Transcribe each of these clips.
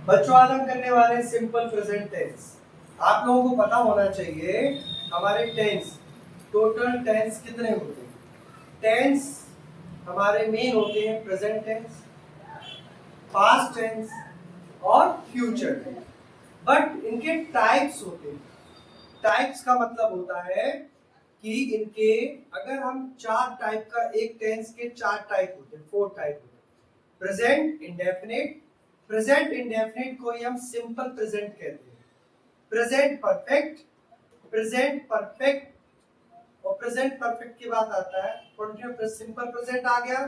बच्चों आज हम करने वाले हैं सिंपल प्रेजेंट टेंस। आप लोगों को पता होना चाहिए हमारे टेंस, टोटल टेंस कितने होते हैं। टेंस हमारे मेन होते हैं प्रेजेंट टेंस, पास्ट टेंस और फ्यूचर टेंस। बट इनके टाइप्स होते हैं। टाइप्स का मतलब होता है कि इनके अगर हम चार टाइप का, एक टेंस के चार टाइप होते हैं, फोर टाइप होते हैं। प्रेजेंट इंडेफिनिट, प्रेजेंट इंडेफिनिट को ही हम सिंपल प्रेजेंट कहते हैं। प्रेजेंट परफेक्ट, प्रेजेंट परफेक्ट और प्रेजेंट परफेक्ट के बाद आता है कंटिन्यूअस सिंपल प्रेजेंट आ गया,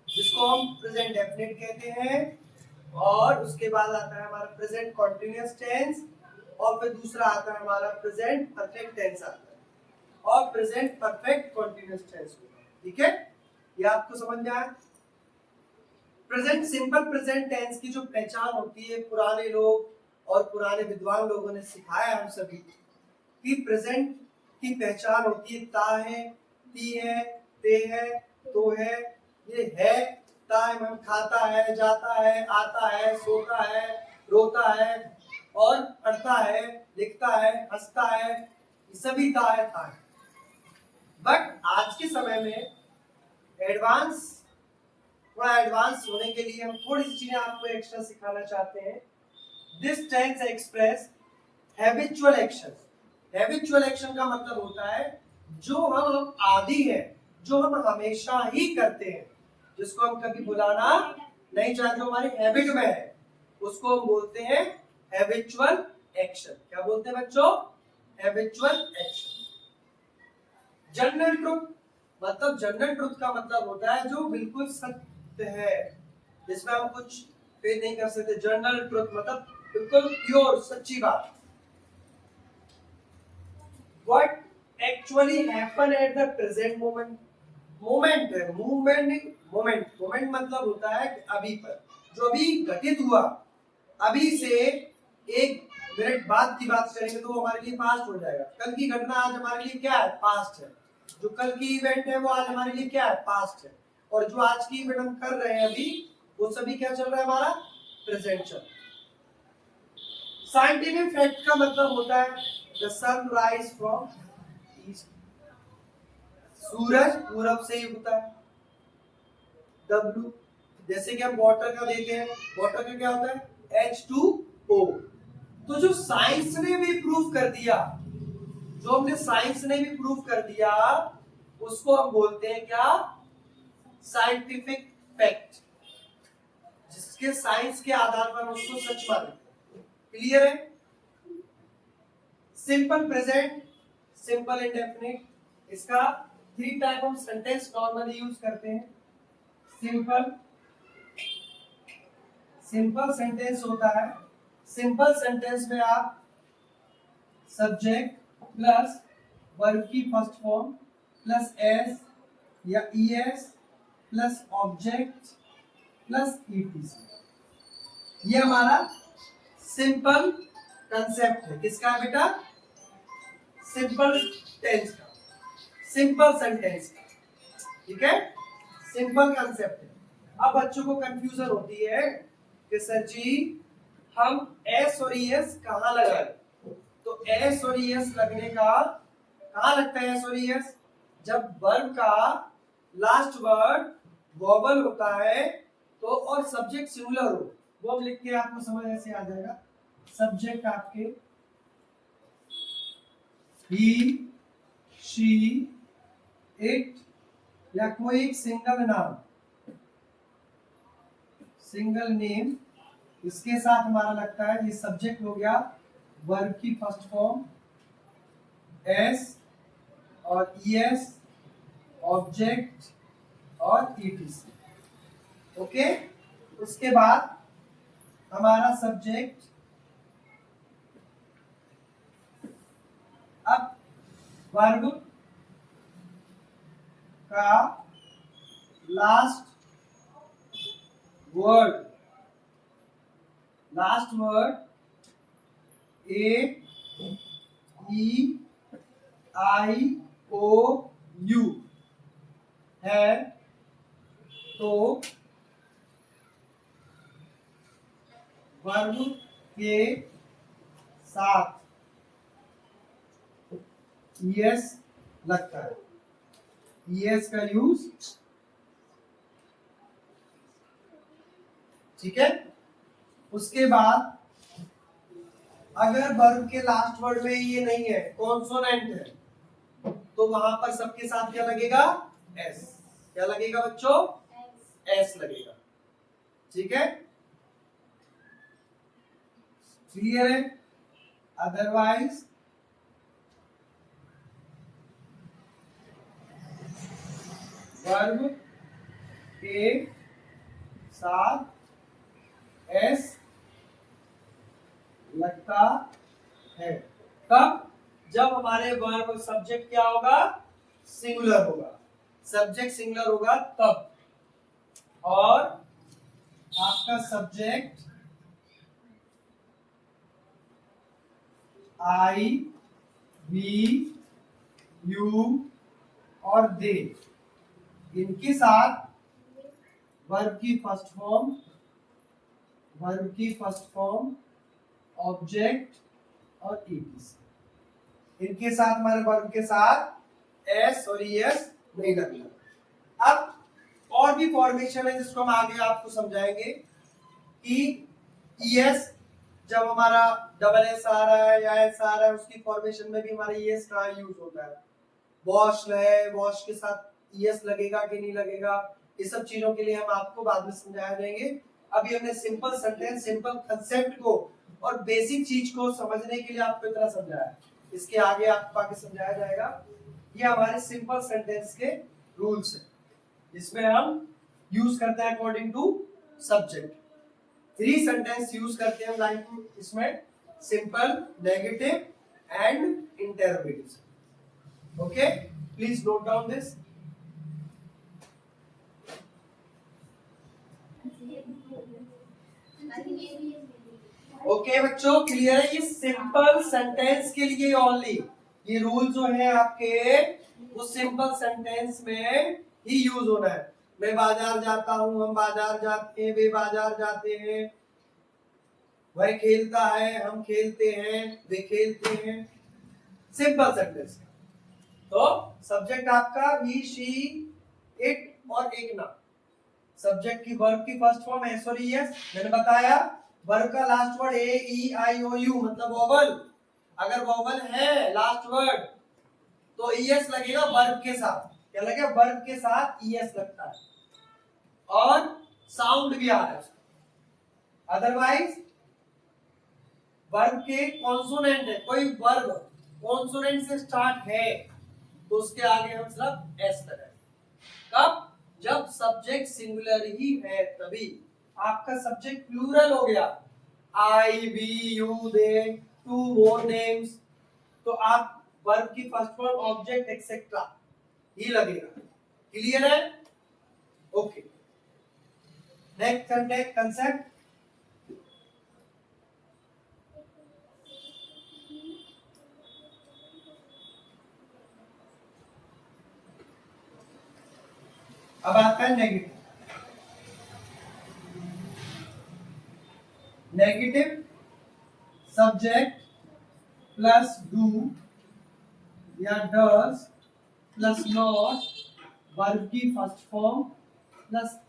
जिसको हम प्रेजेंट डेफिनिट कहते हैं। और उसके बाद आता है हमारा प्रेजेंट कंटीन्यूअस टेंस और फिर दूसरा आता है हमारा प्रेजेंट परफेक्ट टेंस आता है और प्रेजेंट परफेक्ट कंटीन्यूअस टेंस। ठीक है, ये आपको समझ में आया। प्रेजेंट सिंपल प्रेजेंट टेंस की जो पहचान होती है, पुराने लोग और पुराने विद्वान लोगों ने सिखाया हम सभी कि प्रेजेंट की पहचान होती है ता है, ती है, ते है, तो है, ये है, टाइम हम खाता है, जाता है, आता है, सोता है, रोता है और पढ़ता है, लिखता है, हंसता है, ये सभी ता है, था है। बट आज के समय में थोड़ा एडवांस होने के लिए हम थोड़ी सी चीजें आपको एक्स्ट्रा सिखाना चाहते हैं। This tense express habitual action. Habitual action का मतलब होता है जो हम आदी है, जो हम हमेशा ही करते हैं, जिसको हम कभी बुलाना नहीं चाहते, हमारी हैबिट में है, उसको हम बोलते हैं हैबिचुअल एक्शन। क्या बोलते हैं बच्चों? Habitual action. जनरल ट्रुथ, मतलब जनरल ट्रुथ का मतलब होता है जो बिल्कुल सत्य है, जिसमें हम कुछ फेल नहीं कर सकते। जनरल ट्रुथ मतलब बिल्कुल प्योर सच्ची बात। What actually happen at the present moment? Moment है, मूवमेंट नहीं, मोमेंट। मोमेंट मतलब होता है कि अभी पर जो अभी घटित हुआ, अभी से एक मिनट बाद की बात करेंगे तो वो हमारे लिए पास्ट हो जाएगा। कल की घटना आज हमारे लिए क्या है? पास्ट है। जो कल की इवेंट है वो आज हमारे लिए क्या है? पास्ट है। और जो आज की इवेंट हम कर रहे हैं अभी, वो सभी क्या चल रहा है? हमारा प्रेजेंट चल। साइंटिफिक फैक्ट का मतलब होता है the sun rise from east, सूरज पूरब से ही उगता है। W, जैसे कि हम वाटर का देते हैं, वाटर का क्या होता है? H2O। तो जो साइंस ने भी प्रूव कर दिया, जो हमने साइंस ने भी प्रूव कर दिया, उसको हम बोलते हैं क्या? Scientific fact. जिसके साइंस के आधार पर उसको सच माने। क्लियर है? सिंपल प्रेजेंट, सिंपल इंडेफिनिट, इसका three type of sentence normally use करते हैं। सिंपल सेंटेंस होता है, सिंपल सेंटेंस में आप सब्जेक्ट प्लस वर्ब की फर्स्ट फॉर्म प्लस एस या ES plus object plus ETC, ये हमारा सिंपल कंसेप्ट है। किसका है बेटा? सिंपल टेंस का, सिंपल सेंटेंस का। ठीक है, सिंपल कंसेप्ट है। अब बच्चों को कंफ्यूजन होती है कि सर जी हम एस और ईएस कहाँ लगाएं? तो एस और ईएस लगने का, कहाँ लगता है एस और ईएस? जब वर्ब का लास्ट वर्ड वोवल होता है तो, और सब्जेक्ट सिंगुलर हो, वो हम लिख के आपको समझ ऐसे आ जाएगा। सब्जेक्ट आपके ही, शी, इट या कोई एक सिंगल नाम, सिंगल नेम, इसके साथ हमारा लगता है ये सब्जेक्ट हो गया, वर्ब की फर्स्ट फॉर्म एस और ईएस, ऑब्जेक्ट और ईटीसी। ओके, उसके बाद हमारा सब्जेक्ट, अब वर्ब का last word A E I O U है, तो वर्ब के साथ ईएस लगता है, ईएस का यूज, ठीक है। उसके बाद अगर वर्ब के लास्ट वर्ड में ये नहीं है, कॉन्सोनेंट है, तो वहां पर सबके साथ क्या लगेगा, एस। क्या लगेगा बच्चों, एस लगेगा, ठीक है, क्लियर है। अदरवाइज वर्ब के साथ एस लगता है कब, जब हमारे वर्ब सब्जेक्ट क्या होगा, सिंगुलर होगा, सब्जेक्ट सिंगुलर होगा तब, और आपका सब्जेक्ट आई, वी, यू और दे, इनके साथ वर्ब की फर्स्ट फॉर्म, वर्ब की फर्स्ट फॉर्म, ऑब्जेक्ट और ईटीसी, इनके साथ हमारे वर्ब के साथ एस और ईएस नहीं लगना। अब और भी फॉर्मेशन है जिसको हम आगे आपको समझाएंगे कि ईएस जब हमारा डबल एस आ रहा है या एस आ रहा है, उसकी फॉर्मेशन में भी हमारा ईएस का यूज होता है। वॉश है, वॉश के साथ ईएस लगेगा कि नहीं लगेगा, ये सब चीजों के लिए हम आपको बाद में समझा देंगे। अभी हमने सिंपल सेंटेंस, सिंपल कंसेप्ट को और बेसिक चीज को समझने के लिए आपको इतना समझाया, इसके आगे आपको आगे समझाया जाएगा। ये हमारे सिंपल सेंटेंस के रूल्स हैं, जिसमें हम यूज करते हैं according to subject. 3 sentence use करते हैं लाइक इसमें, simple, negative and interrogative. Okay, please note down this. Okay बच्चों, क्लियर है। ये सिंपल सेंटेंस के लिए ओनली, ये रूल जो है आपके, वो सिंपल सेंटेंस में ही यूज होना है। मैं बाजार जाता हूं, हम बाजार जाते हैं, वे बाजार जाते हैं, वह खेलता है, हम खेलते हैं, वे खेलते हैं, सिंपल सेंटेंस। तो सब्जेक्ट आपका ही, शी, इट और एक ना, सब्जेक्ट की वर्ब की फर्स्ट फॉर्म एस और ईएस, मैंने बताया। वर्ब का last word A, E, I, O, U मतलब वोवल, अगर वोवल है लास्ट वर्ड तो ईएस लगेगा वर्ब के साथ। क्या लगेगा, वर्ब के साथ ईएस लगता है, और साउंड भी आ रहा है। अदरवाइज वर्ब के कॉन्सोनेंट है, कोई वर्ब कॉन्सोनेंट से स्टार्ट है तो उसके आगे हम सिर्फ एस लगाएंगे। कब, जब सब्जेक्ट सिंगुलर ही है तभी। आपका सब्जेक्ट प्लूरल हो गया, I, we, you, they, 2 more names, तो आप वर्ब की फर्स्ट फॉर्म, ऑब्जेक्ट एक्सेट्रा ही लगेगा। क्लियर है, ओके। नेक्स्ट कंसेप्ट, अब आता है negative. Negative subject plus do या डज प्लस नॉट, वर्ब की फर्स्ट फॉर्म प्लस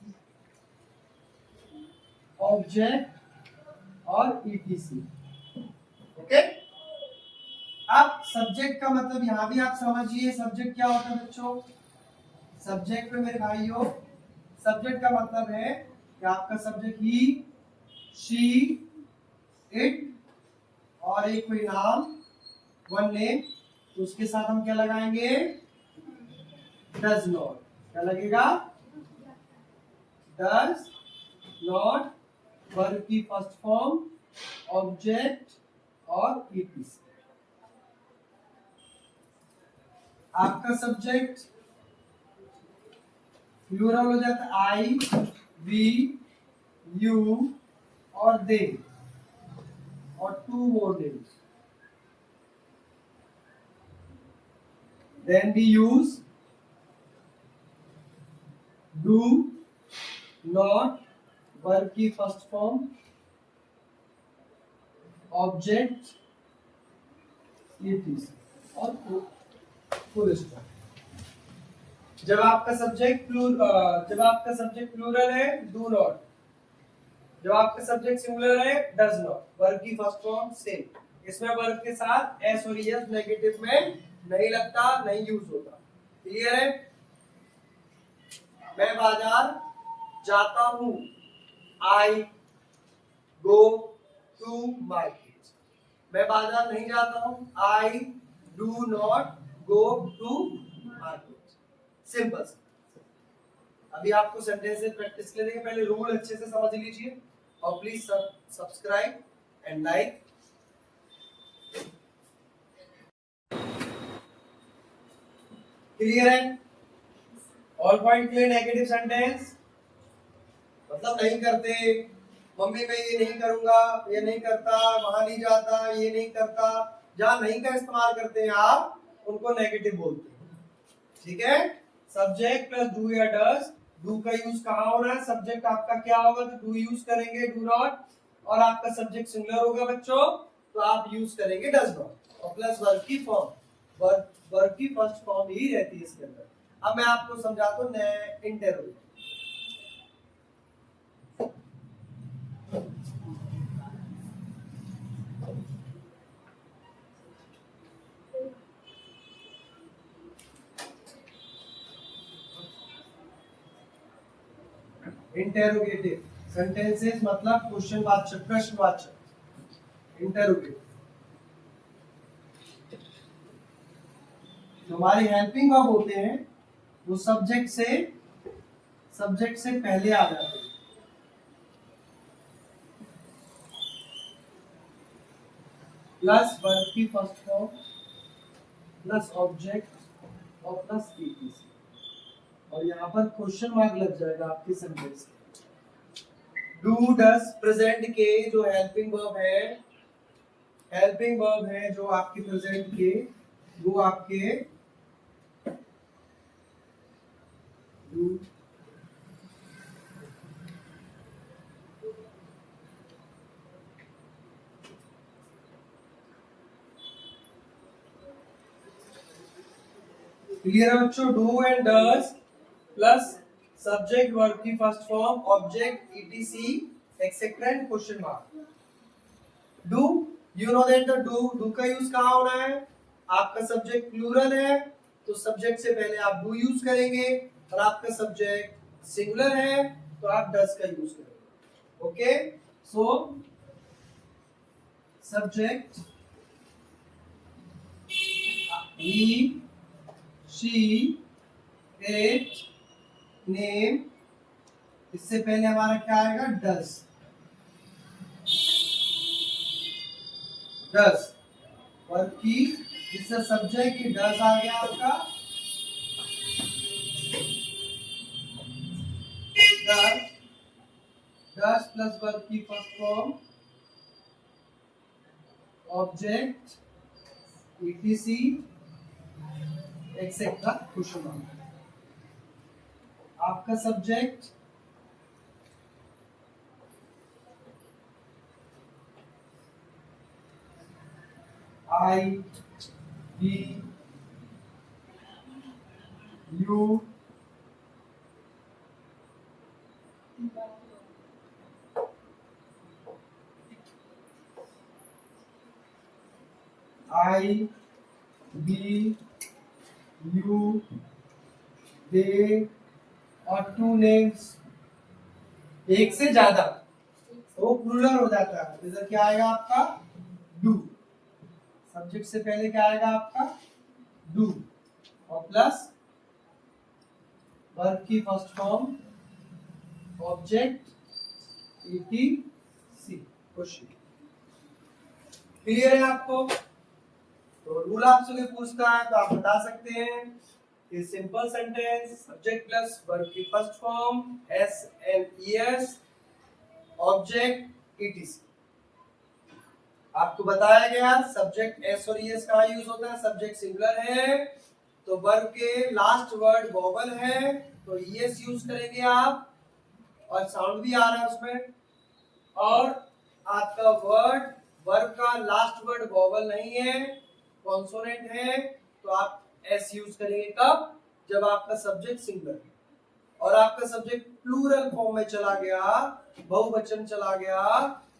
ऑब्जेक्ट और ईटीसी। ओके, अब सब्जेक्ट का मतलब यहां भी आप समझिए, सब्जेक्ट क्या होता है बच्चों। सब्जेक्ट में मेरे भाइयों, सब्जेक्ट का मतलब है कि आपका सब्जेक्ट ही, शी, इट और एक कोई नाम, वन नेम, तो उसके साथ हम क्या लगाएंगे, डज नॉट। क्या लगेगा, डज नॉट, वर्ब की फर्स्ट फॉर्म, ऑब्जेक्ट और ईटीसी। आपका सब्जेक्ट प्लूरल हो जाता है, आई, वी, यू और दे और 2 more names. Then we use do, not, verb की फर्स्ट फॉर्म, ऑब्जेक्ट ईटीसी और फुल स्टॉप। जब आपका सब्जेक्ट प्लूरल है डू नॉट, जब आपका सब्जेक्ट सिंगुलर है डज नॉट। वर्ब की फर्स्ट फॉर्म सेम, इसमें वर्ब के साथ एस और एस नेगेटिव में नहीं लगता, नहीं यूज होता। क्लियर है? मैं बाजार जाता हूं, आई गो टू मार्केट। मैं बाजार नहीं जाता हूं, I do not go to market. Simple. अभी आपको सेंटेंस से प्रैक्टिस करने के पहले रूल अच्छे से समझ लीजिए और please subscribe and like. Clear है? All point clear. Negative sentence मतलब नहीं करते, मम्मी मैं ये नहीं करूंगा, ये नहीं करता, वहां नहीं जाता, ये नहीं करता। जहां नहीं का इस्तेमाल करते हैं आप उनको नेगेटिव बोलते हैं। ठीक है? सब्जेक्ट प्लस डू या डज। डू का यूज कहाँ हो रहा है? सब्जेक्ट आपका क्या होगा तो डू यूज करेंगे, डू नॉट। और आपका सब्जेक्ट सिंगुलर होगा बच्चों तो आप यूज करेंगे डज नॉट। और प्लस वर्ब की फॉर्म, वर्ब की फर्स्ट फॉर्म ही रहती है इसके अंदर। अब मैं आपको समझाता हूँ इंटेरोगेटिव। इंटेरोगेटिव सेंटेंसेस मतलब क्वेश्चनवाचक, प्रश्नवाचक। इंटेरोगेटिव जो हमारे हेल्पिंग वर्ब होते हैं वो सब्जेक्ट से पहले आ जाते हैं। प्लस वर्ब की फर्स्ट फॉर्म प्लस ऑब्जेक्ट और प्लस ईटीसी। और यहाँ पर क्वेश्चन मार्क लग जाएगा आपके सेंटेंस के। डू डज प्रेजेंट के जो हेल्पिंग वर्ब है जो आपके प्रेजेंट के, वो आपके डू क्लियर है बच्चों? Do and does plus subject verb की first form object ETC etcetera and question mark. Do, you know that the do का यूज कहाँ होना है? आपका सब्जेक्ट प्लूरल है तो सब्जेक्ट से पहले आप डू यूज करेंगे, और आपका सब्जेक्ट सिंगुलर है तो आप डज का यूज करेंगे। Okay, so subject he, she, it, name, इससे पहले हमारा क्या आएगा? डज। वर्ब की जिससे सब्जेक्ट की डज आ गया आपका, डज प्लस वर्ब की first form object ETC etcetera question mark. आपका subject I, we, you, I, we, you, they और टू नेम्स, एक से ज्यादा तो प्लूरल हो जाता है। इधर क्या आएगा आपका? डू। सब्जेक्ट से पहले क्या आएगा आपका? डू और प्लस वर्ब की first form object etc question. Clear है आपको? तो रूल आपसे कोई पूछता है तो आप बता सकते हैं कि simple sentence subject plus verb की first form S and E S object ETC. आपको बताया गया सब्जेक्ट एस और एस का यूज होता है, सब्जेक्ट सिंगुलर है तो वर्ब के लास्ट वर्ड वोवल है तो ईएस यूज करेंगे आप, और साउंड भी आ रहा है उसमें। और आपका वर्ड वर्ब का लास्ट वर्ड वॉवल नहीं है, कॉन्सोनेंट है, तो आप एस यूज करेंगे कब? जब आपका सब्जेक्ट सिंगुलर है और आपका सब्जेक्ट प्लूरल फॉर्म में चला गया, बहुवचन चला गया,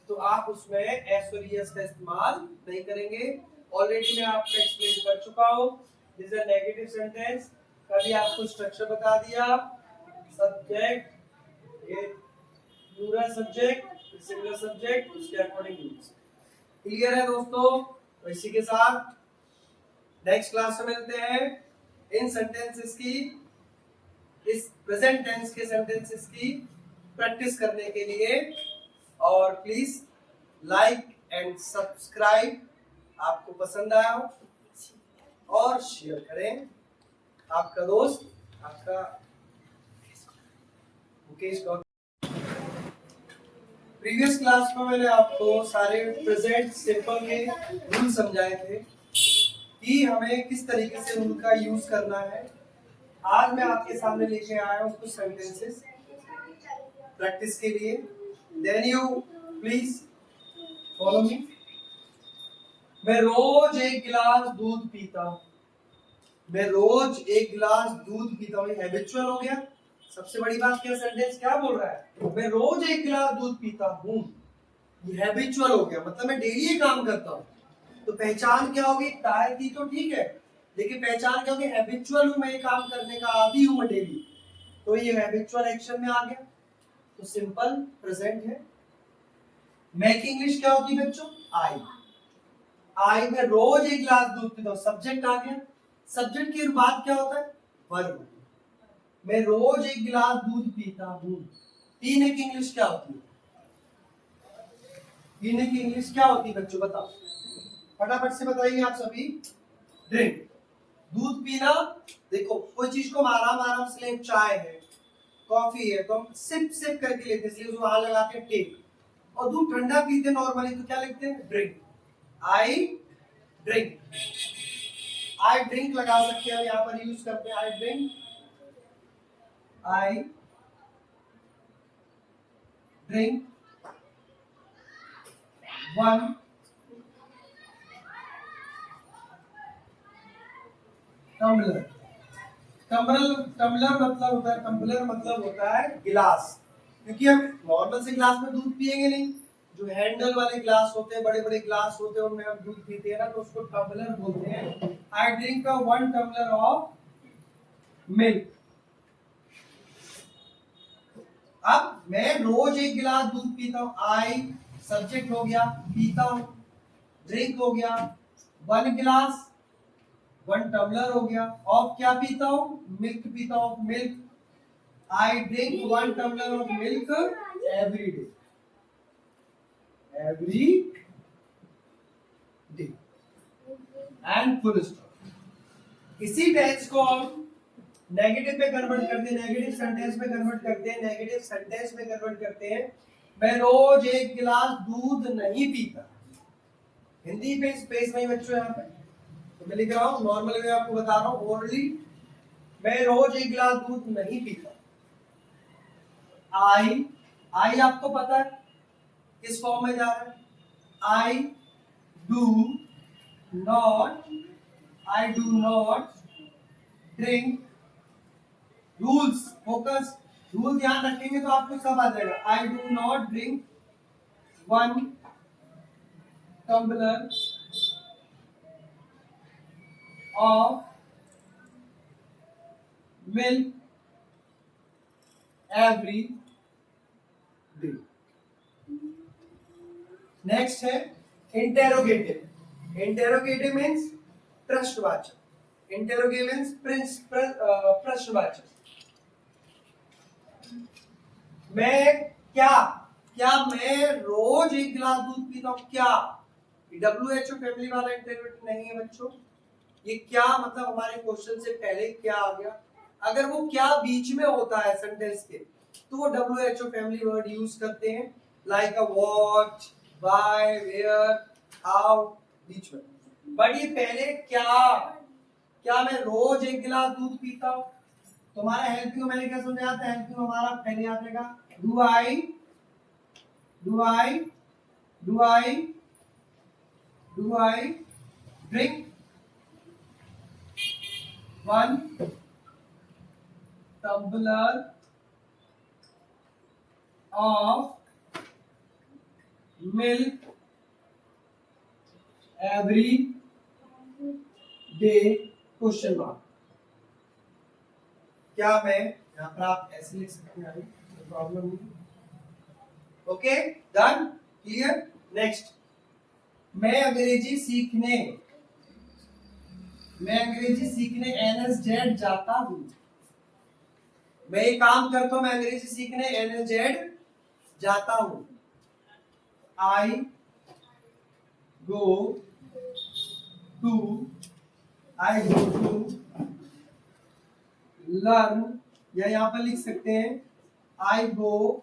तो आप उसमें एस और एस का इस्तेमाल नहीं करेंगे। ऑलरेडी मैं आपको एक्सप्लेन कर चुका हूं। दिस इज नेगेटिव सेंटेंस, कभी आपको स्ट्रक्चर बता दिया, सब्जेक्ट, ये प्लूरल सब्जेक्ट, सिंगुलर सब्जेक्ट, उसके अकॉर्डिंग यूज। क्लियर है दोस्तों? तो इसी के साथ नेक्स्ट क्लास में मिलते हैं। इन सेंटेंसेस की, इस प्रेजेंट टेंस के सेंटेंसेस की प्रैक्टिस करने के लिए, और प्लीज लाइक एंड सब्सक्राइब, आपको पसंद आया हो, और शेयर करें। आपका दोस्त, आपका मुकेश गौतम। प्रीवियस क्लास में मैंने आपको सारे प्रेजेंट सिंपल के रूल समझाए थे कि हमें किस तरीके से उनका यूज करना है। आज मैं आपके सामने लेके आया हूँ कुछ सेंटेंसेस प्रैक्टिस के लिए। Then you please follow me. मैं रोज एक गिलास दूध पीता हूँ। मैं रोज एक गिलास दूध पीता हूँ, हैबिचुअल हो गया। सबसे बड़ी बात क्या, सेंटेंस क्या बोल रहा है? मैं रोज एक गिलास दूध पीता हूँ, ये हैबिचुअल हो गया, मतलब मैं डेली ये काम करता हूँ। तो पहचान क्या होगी? टायर की तो ठीक है, लेकिन पहचान क्या होगी? हैबिचुअल हूँ मैं, ये काम करने का आदी हूँ मैं डेली, तो ये हैबिचुअल एक्शन में आ गया, तो सिंपल प्रेजेंट है। मैं की इंग्लिश क्या होती है बच्चों? आई। आई में रोज एक गिलास दूध पीता हूँ, सब्जेक्ट आ गया। सब्जेक्ट के बाद क्या होता है? वर्ब। मैं रोज एक गिलास दूध पीता हूँ। पीने की इंग्लिश क्या होती है? पीने की इंग्लिश क्या होती है बच्चों, बताओ फटाफट से बताइए आप सभी। ड्रिंक। दूध पीना, देखो कोई चीज को हम आराम आराम से लें, चाय है, कॉफी है, तो हम सिप सिप करके लेते हैं, इसलिए उसको वहां लगाते हैं टेक। और दूध ठंडा पीते नॉर्मली तो क्या लिखते हैं? Drink. I drink. I drink लगा सकते हैं, यहाँ पर यूज करते हैं I drink. I drink one tumbler. Tumbler, tumbler मतलब होता है, टम्बलर मतलब होता है गिलास, क्योंकि हम नॉर्मल से गिलास में दूध पिएंगे नहीं, जो हैंडल वाले गिलास होते हैं, बड़े बड़े गिलास होते हैं, उनमें हम दूध पीते हैं ना, तो उसको टम्बलर बोलते हैं। I drink a 1 tumbler of milk. अब मैं रोज एक गिलास दूध पीता हूँ। आई सब्जेक्ट हो गया, पीता हूँ, ड्रिंक हो गया, 1 गिलास, 1 टम्बलर हो गया, ऑफ क्या पीता हूँ? मिल्क पीता हूँ, milk. I drink 1 tumbler of milk every day, every day, and full stop. इसी टेंस को हम नेगेटिव में कन्वर्ट करते हैं, नेगेटिव सेंटेंस में कन्वर्ट करते हैं, नेगेटिव सेंटेंस में कन्वर्ट करते हैं। मैं रोज एक गिलास दूध नहीं पीता। हिंदी पे स्पेस नहीं बच्चों यहाँ पे, तो मैं लिख रहा हूँ नॉर्मल में, आपको बता रहा हूँ ओरली। मैं रोज एक गिलास दूध नहीं पीता। आई, आई आपको पता है किस फॉर्म में जा रहा है? I do not, I do not drink. Rules, focus, rule ध्यान रखेंगे तो आपको सब आ जाएगा। I do not drink 1 tumbler of milk every day. Next है इंटेरोगेटिव। इंटेरोगेटिव मीन्स प्रश्नवाचक। इंटेरोगेटिव मीन्स प्रश्नवाचक। मैं क्या, क्या मैं रोज एक गिलास दूध पीता हूँ? क्या WHO फैमिली वाला इंटरव्यू नहीं है बच्चों। ये क्या मतलब हमारे क्वेश्चन से पहले क्या आ गया। अगर वो क्या बीच में होता है सेंटेंस के, तो वो WHO फैमिली वर्ड यूज करते हैं, like a what, why, where, how, बीच में। बट ये पहले क्या, क्या मैं रोज एक गिलास दूध पीता हूँ। तुम्हारा हेल्पिंग मैंने क्या समझाया था? हेल्पिंग हमारा पहले आ जाएगा do I, do I, do I do I drink 1 tumbler of milk every day? Question mark. क्या मैं यहाँ पर आप ऐसे लिख सकते हैं, प्रॉब्लम नहीं। Okay, done, clear. नेक्स्ट, मैं अंग्रेजी सीखने NSZ जाता हूँ। मैं एक काम करता हूँ, मैं अंग्रेजी सीखने NSZ जाता हूँ। I go to learn, या यहाँ पर लिख सकते हैं I go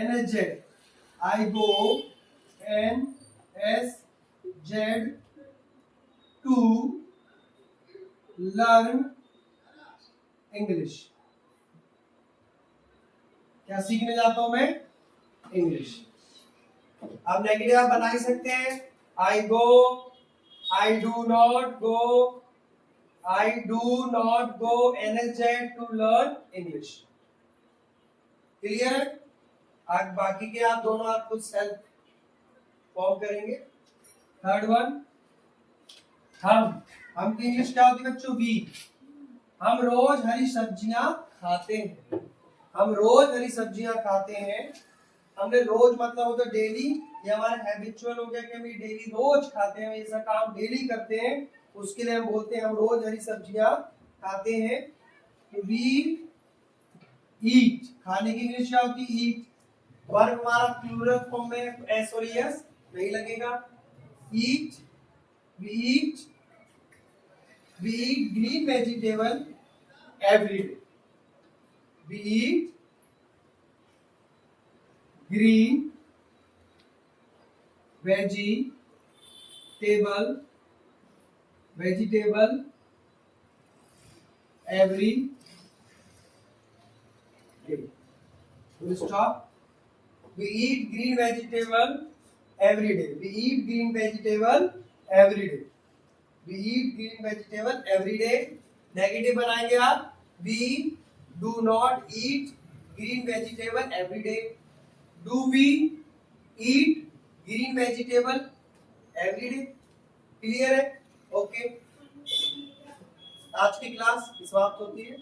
NSZ, I go NSZ to learn English। क्या सीखने जाता हूं मैं? इंग्लिश। अब नेगेटिव आप बना ही सकते हैं, I go, I do not go NSZ to learn English। Clear है? आज बाकी के आप दोनों आप खुद सेल्फ फॉर्म करेंगे। थर्ड वन, हम की इंग्लिश क्या होती है बच्चों? वी। हम रोज हरी सब्जियां खाते हैं। हमने रोज मतलब होता डेली, ये हमारा हैबिचुअल हो गया कि हम ये डेली रोज खाते हैं, ऐसा काम डेली करते हैं, उसके लिए हम बोलते हैं हम रोज हरी सब्जियां खाते हैं। वी ईट, खाने की इंग्लिश क्या होती है? ईट। वर्ब हमारा प्लूरल फॉर्म में एस और एस नहीं लगेगा। ईट, we eat green vegetable every day। We eat green vegetable every day। Full stop। We eat green vegetable every day। We eat green vegetable every day। We eat green vegetable every day। Negative बनाएंगे आप, we do not eat green vegetable every day। Do we eat green vegetable every day? Clear है? Okay, आज की class समाप्त होती है।